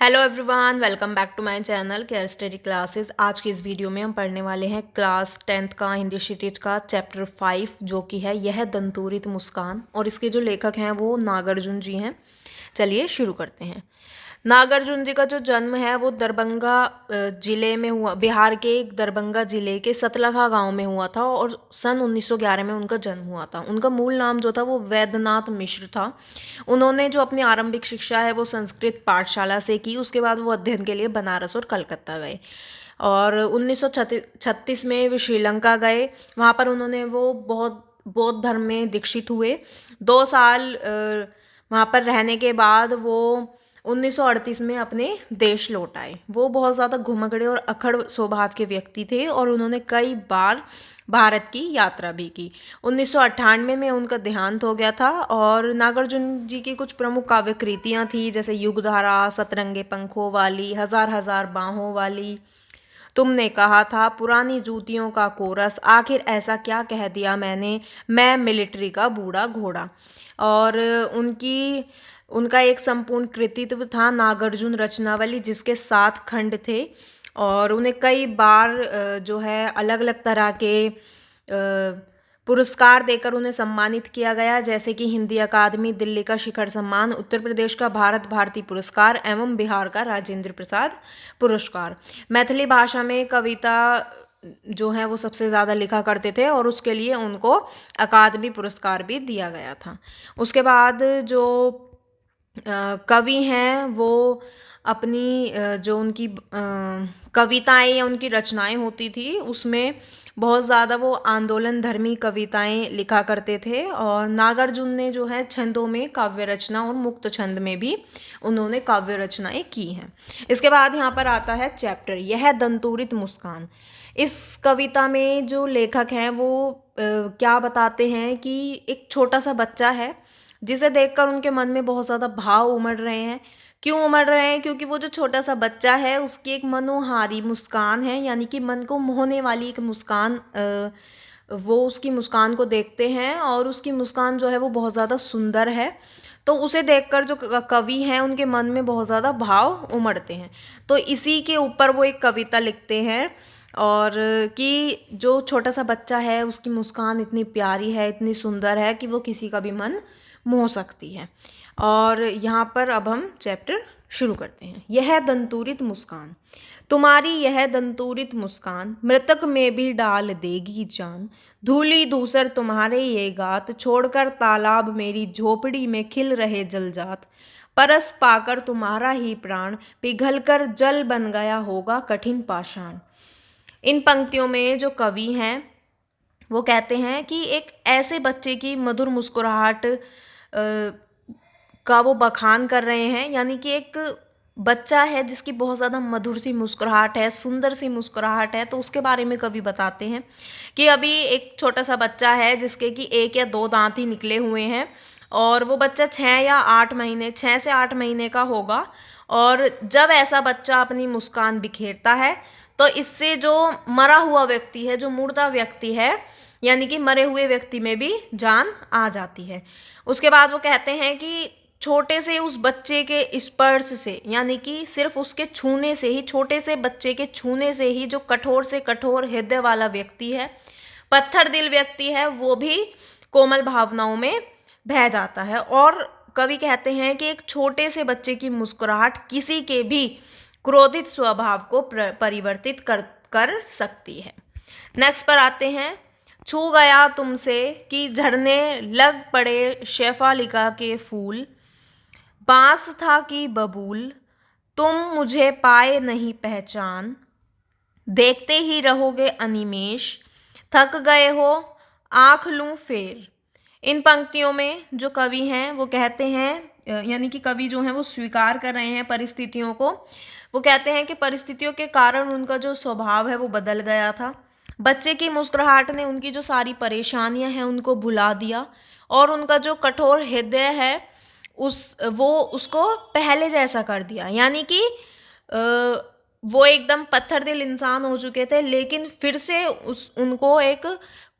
Hello everyone, welcome back to my channel care study classes. आज की इस video में हम पढ़ने वाले हैं क्लास 10th का हिंदी क्षितिज का चैप्टर 5 जो कि है यह दंतुरित मुस्कान, और इसके जो लेखक हैं वो नागार्जुन जी हैं। चलिए शुरू करते हैं। नागार्जुन जी का जो जन्म है वो दरभंगा जिले में हुआ, बिहार के एक दरभंगा जिले के सतलखा गांव में हुआ था, और सन 1911 में उनका जन्म हुआ था। उनका मूल नाम जो था वो वैद्यनाथ मिश्र था। उन्होंने जो अपनी आरंभिक शिक्षा है वो संस्कृत पाठशाला से की। उसके बाद वो अध्ययन के लिए बनारस और कलकत्ता गए, और 1936 में वे श्रीलंका गए। वहाँ पर उन्होंने वो बहुत बौद्ध धर्म में दीक्षित हुए। 2 साल वहाँ पर रहने के बाद वो 1938 में अपने देश लौट आए। वो बहुत ज़्यादा घुमक्कड़े और अक्खड़ स्वभाव के व्यक्ति थे, और उन्होंने कई बार भारत की यात्रा भी की। 1998 में उनका देहांत हो गया था। और नागार्जुन जी की कुछ प्रमुख काव्य कृतियाँ थी, जैसे युगधारा, सतरंगे पंखों वाली, हजार हजार बाहों वाली, तुमने कहा था, पुरानी जूतियों का कोरस, आखिर ऐसा क्या कह दिया मैंने, मैं मिलिट्री का बूढ़ा घोड़ा। और उनका एक संपूर्ण कृतित्व था नागार्जुन रचनावली, जिसके 7 खंड थे। और उन्हें कई बार जो है अलग अलग तरह के पुरस्कार देकर उन्हें सम्मानित किया गया, जैसे कि हिंदी अकादमी, दिल्ली का शिखर सम्मान, उत्तर प्रदेश का भारत भारती पुरस्कार एवं बिहार का राजेंद्र प्रसाद पुरस्कार। मैथिली भाषा में कविता जो है वो सबसे ज़्यादा लिखा करते थे, और उसके लिए उनको अकादमी पुरस्कार भी दिया गया था। उसके बाद जो कवि हैं वो अपनी जो उनकी कविताएं या उनकी रचनाएं होती थी उसमें बहुत ज़्यादा वो आंदोलन धर्मी कविताएं लिखा करते थे। और नागार्जुन ने जो है छंदों में काव्य रचना और मुक्त छंद में भी उन्होंने काव्य रचनाएं की हैं। इसके बाद यहाँ पर आता है चैप्टर यह दंतुरित मुस्कान। इस कविता में जो लेखक हैं वो क्या बताते हैं कि एक छोटा सा बच्चा है जिसे देखकर उनके मन में बहुत ज़्यादा भाव उमड़ रहे हैं। क्यों उमड़ रहे हैं? क्योंकि वो जो छोटा सा बच्चा है उसकी एक मनोहारी मुस्कान है, यानी कि मन को मोहने वाली एक मुस्कान, वो उसकी मुस्कान को देखते हैं, और उसकी मुस्कान जो है वो बहुत ज़्यादा सुंदर है। तो उसे देखकर जो कवि हैं उनके मन में बहुत ज़्यादा भाव उमड़ते हैं। तो इसी के ऊपर वो एक कविता लिखते हैं, और कि जो छोटा सा बच्चा है उसकी मुस्कान इतनी प्यारी है, इतनी सुंदर है कि वो किसी का भी मन मोह सकती है। और यहाँ पर अब हम चैप्टर शुरू करते हैं। यह दंतुरित मुस्कान, तुम्हारी यह दंतुरित मुस्कान मृतक में भी डाल देगी जान। धूली धूसर तुम्हारे ये गात, छोड़कर तालाब मेरी झोपड़ी में खिल रहे जलजात। परस पाकर तुम्हारा ही प्राण पिघलकर जल बन गया होगा कठिन पाषाण। इन पंक्तियों में जो कवि हैं वो कहते हैं कि एक ऐसे बच्चे की मधुर मुस्कुराहट का वो बखान कर रहे हैं, यानी कि एक बच्चा है जिसकी बहुत ज़्यादा मधुर सी मुस्कुराहट है, सुंदर सी मुस्कुराहट है। तो उसके बारे में कवि बताते हैं कि अभी एक छोटा सा बच्चा है जिसके कि 1 या 2 दांत ही निकले हुए हैं, और वो बच्चा 6 से 8 महीने का होगा। और जब ऐसा बच्चा अपनी मुस्कान बिखेरता है तो इससे जो मरा हुआ व्यक्ति है, जो मुर्दा व्यक्ति है, यानी कि मरे हुए व्यक्ति में भी जान आ जाती है। उसके बाद वो कहते हैं कि छोटे से उस बच्चे के स्पर्श से, यानी कि सिर्फ उसके छूने से ही, छोटे से बच्चे के छूने से ही जो कठोर से कठोर हृदय वाला व्यक्ति है, पत्थर दिल व्यक्ति है, वो भी कोमल भावनाओं में बह जाता है। और कवि कहते हैं कि एक छोटे से बच्चे की मुस्कुराहट किसी के भी क्रोधित स्वभाव को परिवर्तित कर सकती है। नेक्स्ट पर आते हैं। छू गया तुमसे कि झड़ने लग पड़े शेफालिका के फूल, बांस था कि बबूल, तुम मुझे पाए नहीं पहचान, देखते ही रहोगे अनिमेष, थक गए हो आँख लूं फेर। इन पंक्तियों में जो कवि हैं वो कहते हैं, यानी कि कवि जो हैं वो स्वीकार कर रहे हैं परिस्थितियों को। वो कहते हैं कि परिस्थितियों के कारण उनका जो स्वभाव है वो बदल गया था। बच्चे की मुस्कुराहट ने उनकी जो सारी परेशानियां हैं उनको भुला दिया, और उनका जो कठोर हृदय है वो उसको पहले जैसा कर दिया। यानी कि वो एकदम पत्थर दिल इंसान हो चुके थे, लेकिन फिर से उनको एक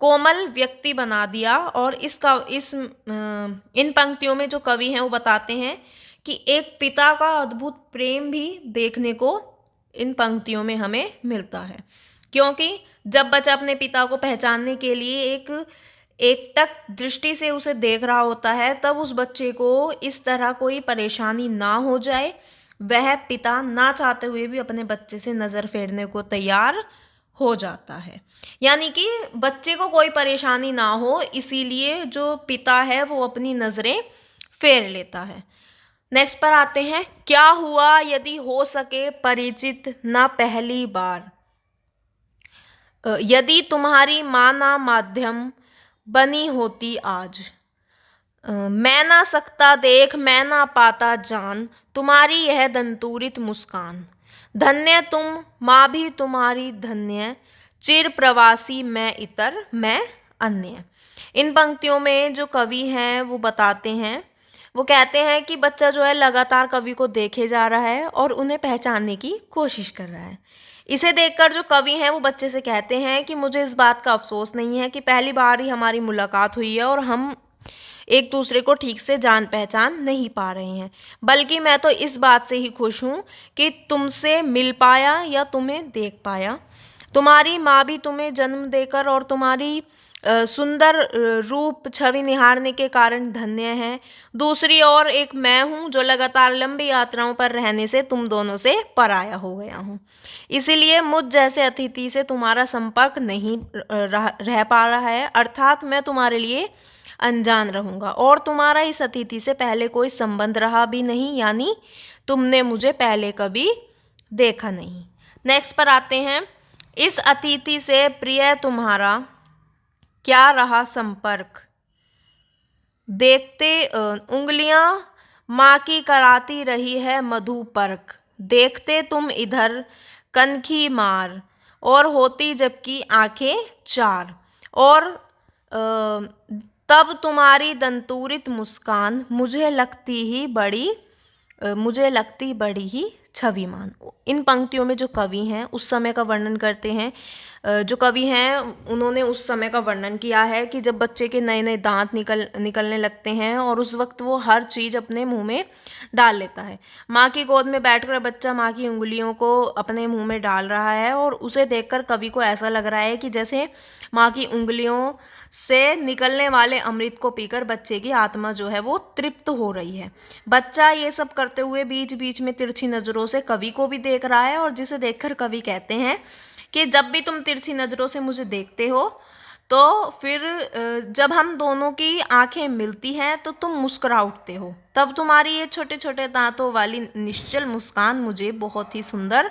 कोमल व्यक्ति बना दिया। और इन पंक्तियों में जो कवि हैं वो बताते हैं कि एक पिता का अद्भुत प्रेम भी देखने को इन पंक्तियों में हमें मिलता है। क्योंकि जब बच्चा अपने पिता को पहचानने के लिए एक एकटक दृष्टि से उसे देख रहा होता है, तब उस बच्चे को इस तरह कोई परेशानी ना हो जाए, वह पिता ना चाहते हुए भी अपने बच्चे से नज़र फेरने को तैयार हो जाता है। यानी कि बच्चे को कोई परेशानी ना हो, इसीलिए जो पिता है वो अपनी नज़रें फेर लेता है। नेक्स्ट पर आते हैं, क्या हुआ यदि हो सके परिचित ना पहली बार। यदि तुम्हारी माँ ना माध्यम बनी होती आज। मैं ना सकता देख मैं ना पाता जान, तुम्हारी यह दंतुरित मुस्कान। धन्य तुम माँ भी तुम्हारी धन्य, चिर प्रवासी मैं इतर मैं अन्य। इन पंक्तियों में जो कवि हैं वो बताते हैं, वो कहते हैं कि बच्चा जो है लगातार कवि को देखे जा रहा है और उन्हें पहचानने की कोशिश कर रहा है। इसे देखकर जो कवि हैं वो बच्चे से कहते हैं कि मुझे इस बात का अफसोस नहीं है कि पहली बार ही हमारी मुलाकात हुई है और हम एक दूसरे को ठीक से जान पहचान नहीं पा रहे हैं, बल्कि मैं तो इस बात से ही खुश हूँ कि तुमसे मिल पाया या तुम्हें देख पाया। तुम्हारी माँ भी तुम्हें जन्म देकर और तुम्हारी सुंदर रूप छवि निहारने के कारण धन्य है। दूसरी ओर एक मैं हूँ जो लगातार लंबी यात्राओं पर रहने से तुम दोनों से पराया हो गया हूँ। इसीलिए मुझ जैसे अतिथि से तुम्हारा संपर्क नहीं रह पा रहा है, अर्थात मैं तुम्हारे लिए अनजान रहूँगा और तुम्हारा इस अतिथि से पहले कोई संबंध रहा भी नहीं, यानी तुमने मुझे पहले कभी देखा नहीं। नेक्स्ट पर आते हैं, इस अतिथि से प्रिय तुम्हारा क्या रहा संपर्क। देखते उंगलियां माँ की कराती रही है मधुपर्क। देखते तुम इधर कनखी मार और होती जबकि आंखें चार, और तब तुम्हारी दंतुरित मुस्कान मुझे लगती बड़ी ही छविमान। इन पंक्तियों में जो कवि हैं उस समय का वर्णन करते हैं। जो कवि हैं उन्होंने उस समय का वर्णन किया है कि जब बच्चे के नए नए दांत निकलने लगते हैं और उस वक्त वो हर चीज़ अपने मुंह में डाल लेता है। माँ की गोद में बैठकर बच्चा माँ की उंगलियों को अपने मुंह में डाल रहा है और उसे देखकर कवि को ऐसा लग रहा है कि जैसे माँ की उंगलियों से निकलने वाले अमृत को पीकर बच्चे की आत्मा जो है वो तृप्त हो रही है। बच्चा ये सब करते हुए बीच बीच में तिरछी नज़रों से कवि को भी देख रहा है, और जिसे देखकर कवि कहते हैं कि जब भी तुम तिरछी नज़रों से मुझे देखते हो तो फिर जब हम दोनों की आंखें मिलती हैं तो तुम मुस्कुरा उठते हो, तब तुम्हारी ये छोटे छोटे दांतों वाली निश्चल मुस्कान मुझे बहुत ही सुंदर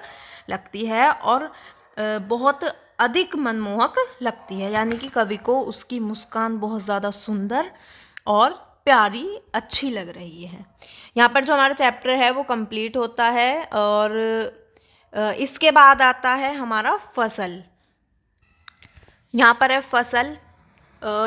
लगती है और बहुत अधिक मनमोहक लगती है। यानी कि कवि को उसकी मुस्कान बहुत ज़्यादा सुंदर और प्यारी अच्छी लग रही है। यहाँ पर जो हमारा चैप्टर है वो कंप्लीट होता है और इसके बाद आता है हमारा फसल। यहाँ पर है फसल।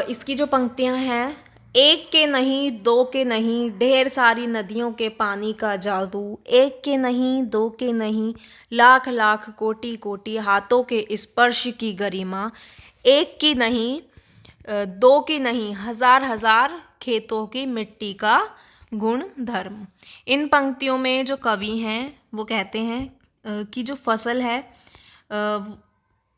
इसकी जो पंक्तियाँ हैं, एक के नहीं दो के नहीं ढेर सारी नदियों के पानी का जादू, एक के नहीं दो के नहीं लाख लाख कोटि कोटि हाथों के स्पर्श की गरिमा, एक की नहीं दो की नहीं हजार हजार खेतों की मिट्टी का गुण धर्म। इन पंक्तियों में जो कवि हैं वो कहते हैं कि जो फसल है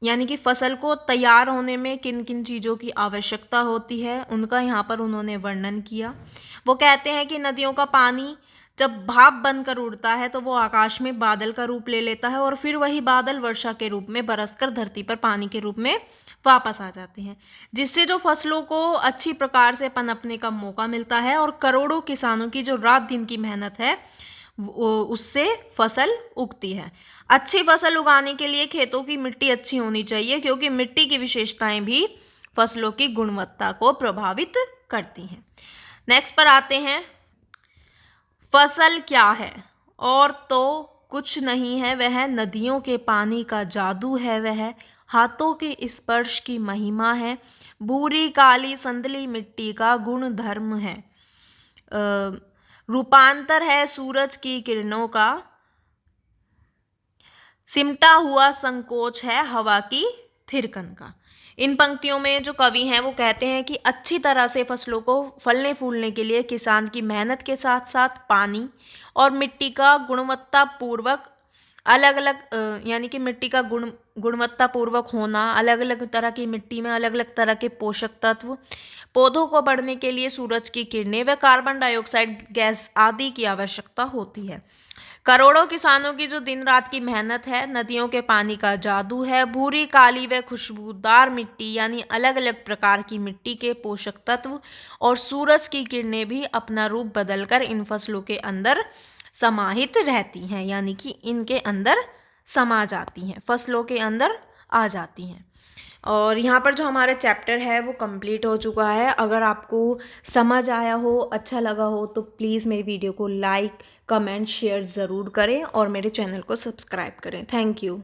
यानी कि फसल को तैयार होने में किन किन चीज़ों की आवश्यकता होती है उनका यहाँ पर उन्होंने वर्णन किया। वो कहते हैं कि नदियों का पानी जब भाप बनकर उड़ता है तो वो आकाश में बादल का रूप ले लेता है और फिर वही बादल वर्षा के रूप में बरसकर धरती पर पानी के रूप में वापस आ जाते हैं, जिससे जो फसलों को अच्छी प्रकार से पनपने का मौका मिलता है और करोड़ों किसानों की जो रात दिन की मेहनत है उससे फसल उगती है। अच्छी फसल उगाने के लिए खेतों की मिट्टी अच्छी होनी चाहिए, क्योंकि मिट्टी की विशेषताएं भी फसलों की गुणवत्ता को प्रभावित करती हैं। नेक्स्ट पर आते हैं, फसल क्या है और तो कुछ नहीं है, वह नदियों के पानी का जादू है, वह हाथों के स्पर्श की महिमा है, भूरी काली संदली मिट्टी का गुण धर्म है, रूपांतर है सूरज की किरणों का, सिमटा हुआ संकोच है हवा की थिरकन का। इन पंक्तियों में जो कवि हैं वो कहते हैं कि अच्छी तरह से फसलों को फलने फूलने के लिए किसान की मेहनत के साथ साथ पानी और मिट्टी का गुणवत्तापूर्वक अलग अलग यानी कि मिट्टी का गुणवत्तापूर्वक होना, अलग अलग तरह की मिट्टी में अलग अलग तरह के पोषक तत्व, पौधों को बढ़ने के लिए सूरज की किरणें व कार्बन डाइऑक्साइड गैस आदि की आवश्यकता होती है। करोड़ों किसानों की जो दिन रात की मेहनत है, नदियों के पानी का जादू है, भूरी काली व खुशबूदार मिट्टी यानी अलग अलग प्रकार की मिट्टी के पोषक तत्व और सूरज की किरणें भी अपना रूप बदलकर इन फसलों के अंदर समाहित रहती हैं, यानी कि इनके अंदर समा जाती हैं, फसलों के अंदर आ जाती हैं। और यहाँ पर जो हमारा चैप्टर है वो कंप्लीट हो चुका है। अगर आपको समझ आया हो, अच्छा लगा हो तो प्लीज़ मेरी वीडियो को लाइक, कमेंट, शेयर ज़रूर करें और मेरे चैनल को सब्सक्राइब करें। Thank you.